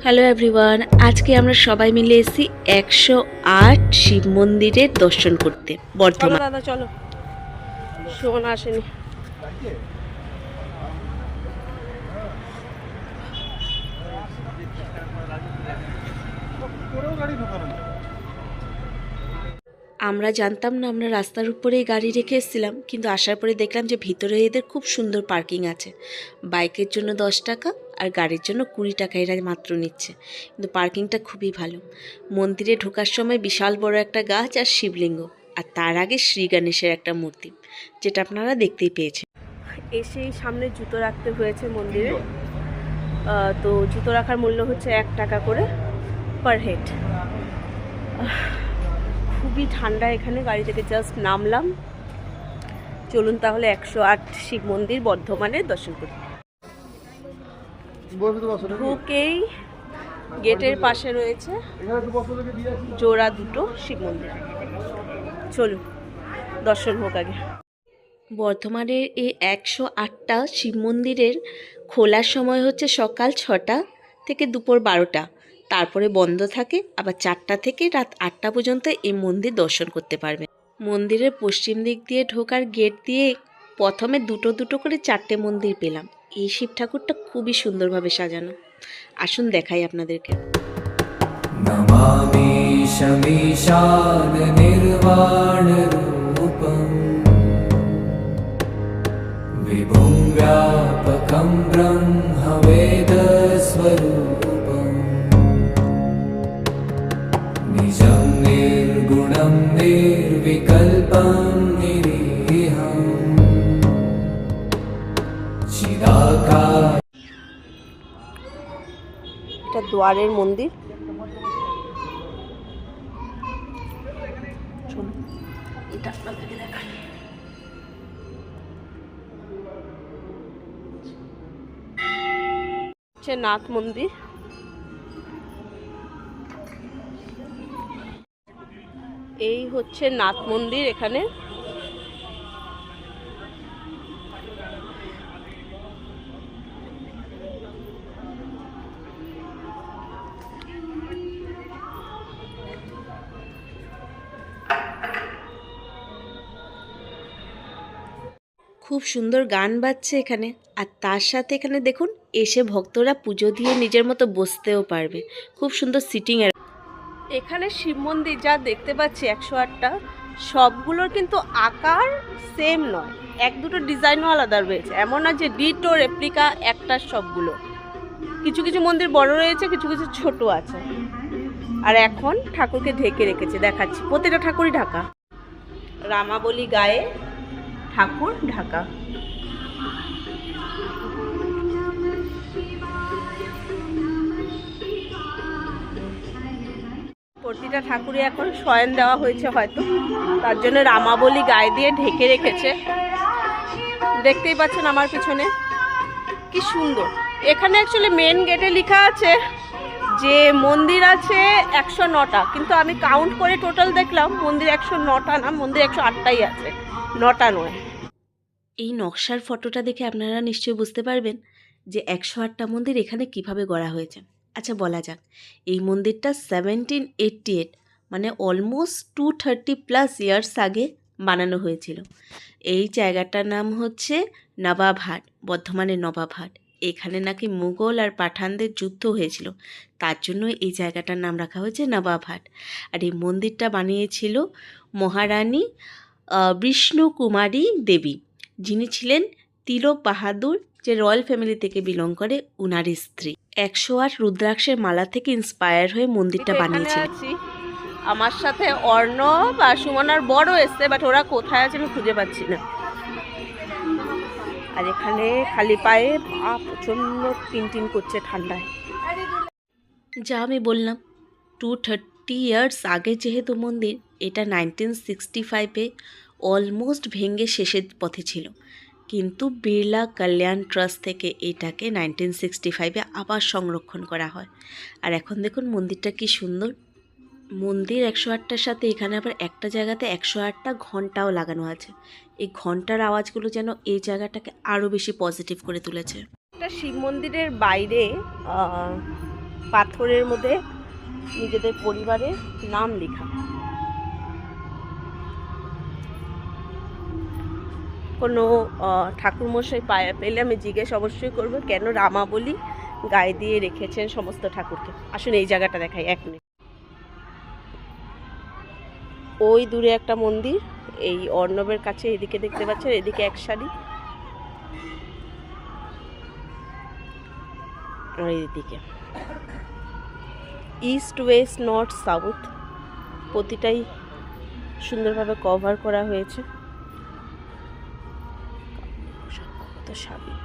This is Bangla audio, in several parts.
হ্যালো এভরিওয়ান, আজকে আমরা সবাই মিলে এসেছি 108 শিব মন্দিরের দর্শন করতে চলো বর্ধমান। দাদা চলো, সুমন আসেনি। আমরা জানতাম না, আমরা রাস্তার উপরেই গাড়ি রেখে এসেছিলাম, কিন্তু আসার পরে দেখলাম যে ভিতরে এদের খুব সুন্দর পার্কিং আছে। বাইকের জন্য 10 টাকা আর গাড়ির জন্য 20 টাকা এরা মাত্র নিচ্ছে, কিন্তু পার্কিংটা খুবই ভালো। মন্দিরে ঢোকার সময় বিশাল বড় একটা গাছ আর শিবলিঙ্গ, আর তার আগে শ্রী গণেশের একটা মূর্তি, যেটা আপনারা দেখতেই পেয়েছেন। এসেই সামনে জুতো রাখতে হয়েছে মন্দিরে। তো জুতো রাখার মূল্য হচ্ছে 1 টাকা করে পার হেড। খুবই ঠান্ডা এখানে, গাড়ি থেকে জাস্ট নামলাম। চলুন তাহলে 108 শিব মন্দির বর্ধমানের দর্শন করি। ঢুকেই গেটের পাশে রয়েছে জোড়া দুটো শিব মন্দির। চলুন দর্শন হোক আগে। বর্ধমানের এই 108টা শিব মন্দিরের খোলার সময় হচ্ছে সকাল 6টা থেকে দুপুর 12টা, তারপরে বন্ধ থাকে আবার 4টা থেকে রাত 8টা পর্যন্ত এই মন্দির দর্শন করতে পারবেন। মন্দিরের পশ্চিম দিক দিয়ে ঢোকার গেট দিয়ে প্রথমে দুটো দুটো করে 4টে মন্দির পেলাম। এই শিব ঠাকুরটা খুবই সুন্দরভাবে সাজানো, আসুন দেখাই আপনাদেরকে। নমামি শমীশান নির্বাণ রূপম বিভুং ব্যাপকং ব্রহ্ম বেদ স্বরূপম নিজং নির্গুণং নির্বিকল্পং নিরীহং চিদাকার। এটা দুয়ারের মন্দির। এটা আপনাদেরকে দেখাই। নাথ মন্দির। এই হচ্ছে নাথ মন্দির। এখানে খুব সুন্দর গান বাজছে এখানে, আর তার সাথে এখানে দেখুন এসে ভক্তরা পুজো দিয়ে নিজের মতো বসতেও পারবে। খুব সুন্দর সিটিং এর। এখানে শিব মন্দির যা দেখতে পাচ্ছি 108টা, সবগুলোর কিন্তু আকার সেম নয়, এক দুটো ডিজাইনও আলাদা রয়েছে। এমন না যে ডিটো রেপ্লিকা একটার সবগুলো। কিছু কিছু মন্দির বড় রয়েছে, কিছু কিছু ছোট আছে। আর এখন ঠাকুরকে ঢেকে রেখেছে, দেখাচ্ছি। প্রতিটা ঠাকুরই ঢাকা, রামাবলী গায়ে ঠাকুর ঢাকা। প্রতিটা ঠাকুরই এখন শয়ন দেওয়া হয়েছে হয়তো, তার জন্য রামাবলী গায়ে দিয়ে ঢেকে রেখেছে। দেখতেই পাচ্ছেন আমার পিছনে কি সুন্দর। এখানে অ্যাকচুয়ালি মেন গেটে লেখা আছে যে মন্দির আছে 109টা, কিন্তু আমি কাউন্ট করে টোটাল দেখলাম মন্দির 109টা না, মন্দির 108টাই আছে, 9টা নয়। এই নকশার ফটোটা দেখে আপনারা নিশ্চয়ই বুঝতে পারবেন যে 108টা মন্দির এখানে কিভাবে গড়া হয়েছে। আচ্ছা বলা যাক, এই মন্দিরটা 1788 মানে অলমোস্ট 230+ ইয়ার্স আগে বানানো হয়েছিল। এই জায়গাটার নাম হচ্ছে নবাবহাট, বর্ধমানের নবাবহাট। এখানে নাকি মুঘল আর পাঠানদের যুদ্ধ হয়েছিল, তার জন্য এই জায়গাটার নাম রাখা হয়েছে নবাবহাট। আর এই মন্দিরটা বানিয়েছিল মহারানী বিষ্ণু কুমারী দেবী, যিনি ছিলেন তিলক বাহাদুর, যে রয়্যাল ফ্যামিলি থেকে বিলং করে, উনার স্ত্রী। 108 রুদ্রাক্ষের মালা থেকে ইন্সপায়ার হয়ে মন্দিরটা বানিয়েছিলেন। আমার সাথে অর্ণব আর সুমনার বড় এসছে, বাট ওরা কোথায় আছে আমি খুঁজে পাচ্ছি না। আর এখানে খালি পায়ে পা প্রচণ্ড টিনটিন করছে ঠান্ডায়। যা আমি বললাম 230 ইয়ার্স আগে যেহেতু মন্দির, এটা 1965-এ অলমোস্ট ভেঙে শেষের পথে ছিল, কিন্তু বিড়লা কল্যাণ ট্রাস্ট থেকে এটাকে 1965-এ আবার সংরক্ষণ করা হয়। আর এখন দেখুন মন্দিরটা কি সুন্দর। মন্দির 108টার সাথে এখানে আবার একটা জায়গাতে 108টা ঘন্টাও লাগানো আছে। এই ঘন্টার আওয়াজগুলো যেন এই জায়গাটাকে আরও বেশি পজিটিভ করে তুলেছে। একটা শিব মন্দিরের বাইরে পাথরের মধ্যে নিজেদের পরিবারের নাম লেখা। কোনো ঠাকুরমশাই পেলে আমি জিজ্ঞেস অবশ্যই করবো কেন রামাবলী গায়ে দিয়ে রেখেছেন সমস্ত ঠাকুরকে। আসুন এই জায়গাটা দেখাই 1 মিনিট। ওই দূরে একটা মন্দির, এই অর্ণবের কাছে এদিকে দেখতে পাচ্ছেন, এদিকে এক সারি আর এইদিকে ইস্ট ওয়েস্ট নর্থ সাউথ প্রতিটাই সুন্দরভাবে কভার করা হয়েছে। তো সাবিত্রী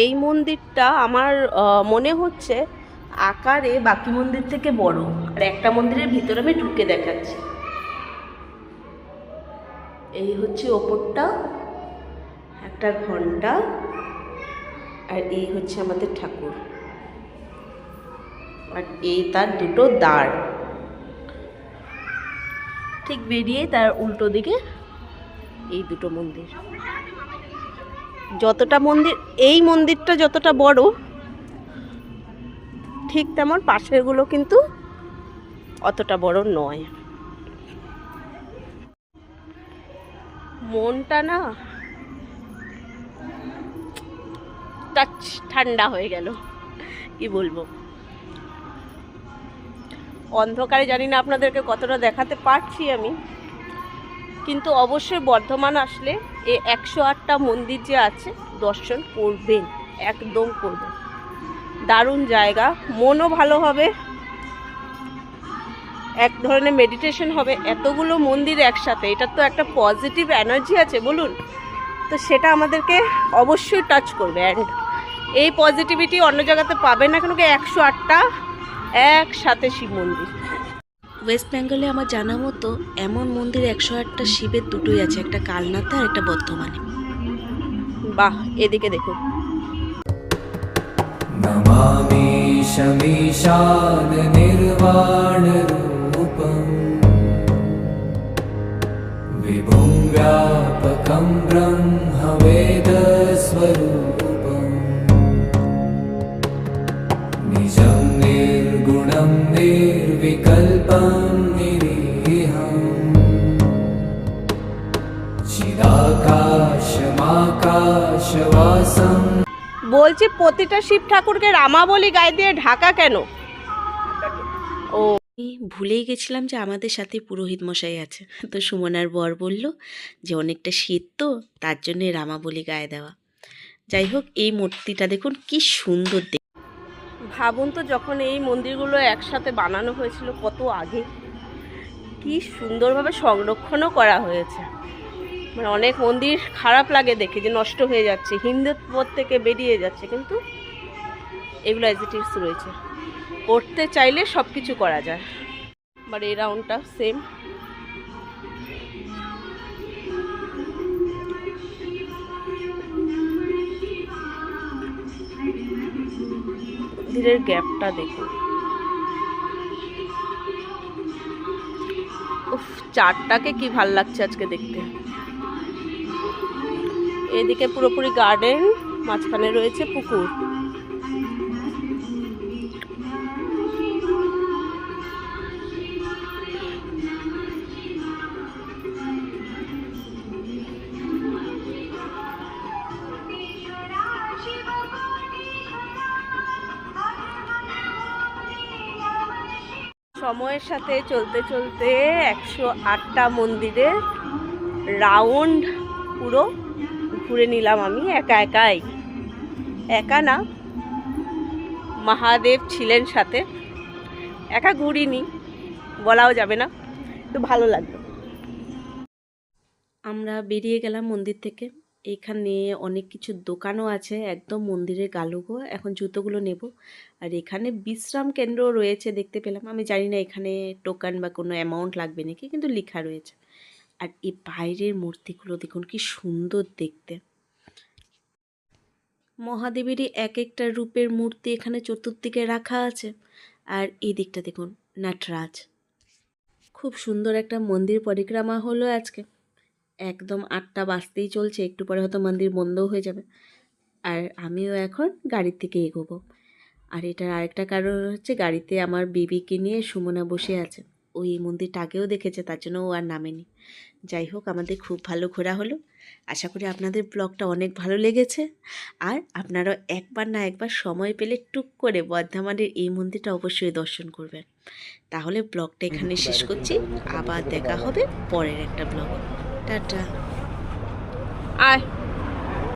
এই মন্দিরটা আমার মনে হচ্ছে আকারে বাকি মন্দির থেকে বড়। আর একটা মন্দিরের ভিতরে আমি ঢুকে দেখাচ্ছি। এই হচ্ছে ওপরটা, একটা ঘন্টা, আর এই হচ্ছে আমাদের ঠাকুর, আর এই তার দুটো দ্বার। ঠিক বেরিয়ে তার উল্টো দিকে এই দুটো মন্দির। যতটা মন্দির, এই মন্দিরটা যতটা বড় ঠিক তেমন পাশেরগুলো কিন্তু অতটা বড় নয়। মনটা না টাচ ঠান্ডা হয়ে গেল, কি বলবো। অন্ধকারে জানি না আপনাদেরকে কতটা দেখাতে পারছি আমি, কিন্তু অবশ্যই বর্ধমান আসলে এই 108টা মন্দির যে আছে দর্শন করবেন, একদম করবেন। দারুণ জায়গা, মনও ভালো হবে, এক ধরনের মেডিটেশন হবে। এতগুলো মন্দির একসাথে, এটা তো একটা পজিটিভ এনার্জি আছে বলুন, তো সেটা আমাদেরকে অবশ্যই টাচ করবে। অ্যান্ড এই পজিটিভিটি অন্য জায়গাতে পাবেন না, কেন কি 108টা একসাথে শিব মন্দির। ওয়েস্ট বেঙ্গলে আমার জানা মতো এমন মন্দির 108টা শিবের দুটোই আছে, একটা কালনাতে আর একটা বর্ধমানে। বাহ, এদিকে দেখুন। नमामि शमीशान निर्वाणरूपम् विभुं व्यापकं ब्रह्मवेदस्वरूपम् निजं निर्गुणं निर्विकल्पं निरीहम् चिदाकाशमाकाशवासम्। বলছি প্রতিটা শিব ঠাকুরকে রামাবলী গায়ে দিয়ে ঢাকা কেন? ও, আমি ভুলেই গেছিলাম যে আমাদের সাথে পুরোহিত মশাই আছে। তো সুমনার বর বলল যে অনেকটা শীত তো, তার জন্য রামাবলী গায়ে দেওয়া। যাই হোক, এই মূর্তিটা দেখুন কি সুন্দর ভাবুন তো যখন এই মন্দিরগুলো একসাথে বানানো হয়েছিল কত আগে, কি সুন্দরভাবে সংরক্ষণও করা হয়েছে। মানে অনেক মন্দির খারাপ লাগে দেখে যে নষ্ট হয়ে যাচ্ছে, হিন্দুত্ব থেকে বেরিয়ে যাচ্ছে, কিন্তু এগুলো অ্যাজ ইট ইজ রয়েছে। করতে চাইলে সব কিছু করা যায়। বাট এই রাউন্ডটা সেম। মন্দিরের গ্যাপটা দেখুন, উফ, চারটাকে কি ভাল লাগছে আজকে দেখতে। এদিকে পুরোপুরি গার্ডেন, মাঝখানে রয়েছে পুকুর। সময়ের সাথে চলতে চলতে 108টা মন্দিরের রাউন্ড পুরো ঘুরে নিলাম আমি একাই। একা না, মহাদেব ছিলেন সাথে। একা ঘুরিনি, বলাও যাবে না, তো ভালো লাগলো। আমরা বেরিয়ে গেলাম মন্দির থেকে। এখানে অনেক কিছু দোকানও আছে, একদম মন্দিরের গালুগো। এখন জুতোগুলো নেব। আর এখানে বিশ্রাম কেন্দ্র রয়েছে দেখতে পেলাম। আমি জানি না এখানে টোকান বা কোনো অ্যামাউন্ট লাগবে নাকি, কিন্তু লেখা রয়েছে। আর এই বাইরের মূর্তিগুলো দেখুন কি সুন্দর দেখতে। মহাদেবেরই এক একটা রূপের মূর্তি এখানে চতুর্দিকে রাখা আছে। আর এই দিকটা দেখুন নটরাজ। খুব সুন্দর একটা মন্দির পরিক্রমা হলো আজকে। একদম 8টা বাজতেই চলছে, একটু পরে হয়তো মন্দির বন্ধও হয়ে যাবে। আর আমিও এখন গাড়ির থেকে এগোবো। আর এটার আরেকটা কারণ হচ্ছে গাড়িতে আমার বেবিকে নিয়ে সুমনা বসে আছে। ও এই মন্দিরটা আগেও দেখেছে, তার জন্য ও আর নামেনি। যাই হোক, আমাদের খুব ভালো ঘোরা হলো। আশা করি আপনাদের ব্লগটা অনেক ভালো লেগেছে। আর আপনারাও একবার না একবার সময় পেলে টুক করে বর্ধমানের এই মন্দিরটা অবশ্যই দর্শন করবেন। তাহলে ব্লগটা এখানে শেষ করছি। আবার দেখা হবে পরের একটা ব্লগে। টাটা। আয়